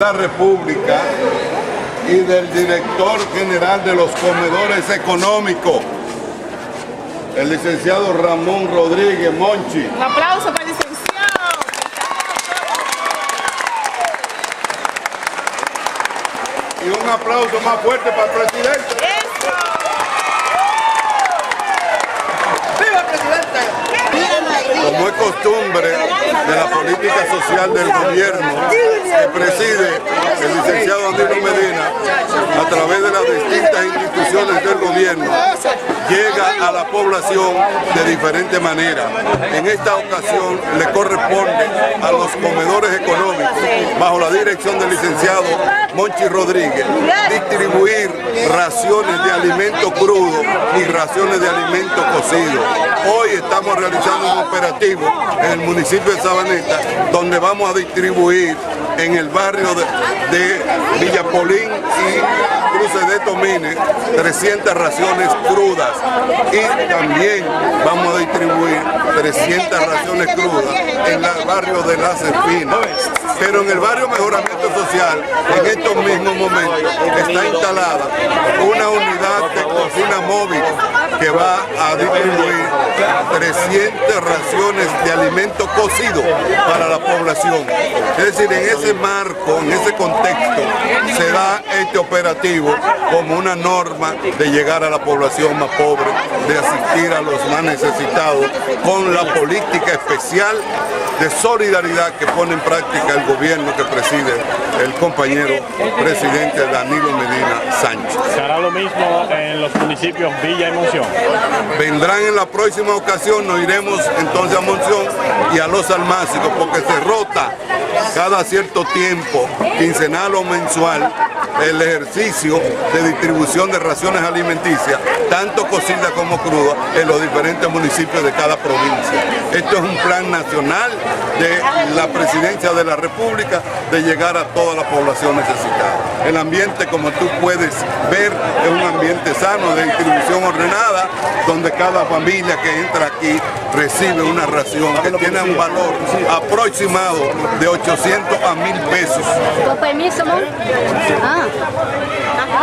La República y del director general de los comedores económicos, el licenciado Ramón Rodríguez Monchi. Un aplauso para el licenciado. Y un aplauso más fuerte para el presidente. ¡Eso! ¡Viva presidente! Como es costumbre de la política social del gobierno que preside el licenciado Danilo Medina, a través de las distintas instituciones del gobierno, llega a la población de diferentes maneras. En esta ocasión le corresponde a los comedores económicos, bajo la dirección del licenciado Monchi Rodríguez, distribuir raciones de alimento crudo y raciones de alimento cocido. Hoy estamos realizando un operativo en el municipio de Sabaneta, donde vamos a distribuir en el barrio de Villapolín y Cruces de Tomine 300 raciones crudas, y también vamos a distribuir 300 raciones crudas en el barrio de Las Espinas. Pero en el barrio Mejoramiento Social, en estos mismos momentos, está instalada una unidad de cocina móvil que va a distribuir 300 raciones de alimento cocido para la población. Es decir, en ese marco, en ese contexto, se da este operativo como una norma de llegar a la población más pobre, de asistir a los más necesitados, con la política especial de solidaridad que pone en práctica el gobierno que preside el compañero presidente Danilo Medina Sánchez. ¿Se hará lo mismo en los municipios Villa y Monción? Vendrán en la próxima ocasión, nos iremos entonces a Monción y a Los Almácigos, porque se rota cada cierto tiempo, quincenal o mensual, el ejercicio de distribución de raciones alimenticias, tanto cocidas como crudas, en los diferentes municipios de cada provincia. Esto es un plan nacional de la Presidencia de la República de llegar a toda la población necesitada. El ambiente, como tú puedes ver, es un ambiente sano, de distribución ordenada, donde cada familia que entra aquí recibe una ración que tiene un valor aproximado de 800 a 1.000 pesos. Con permiso, amor.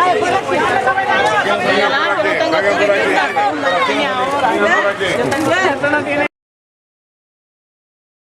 Es por aquí. Yo no tengo que ir a la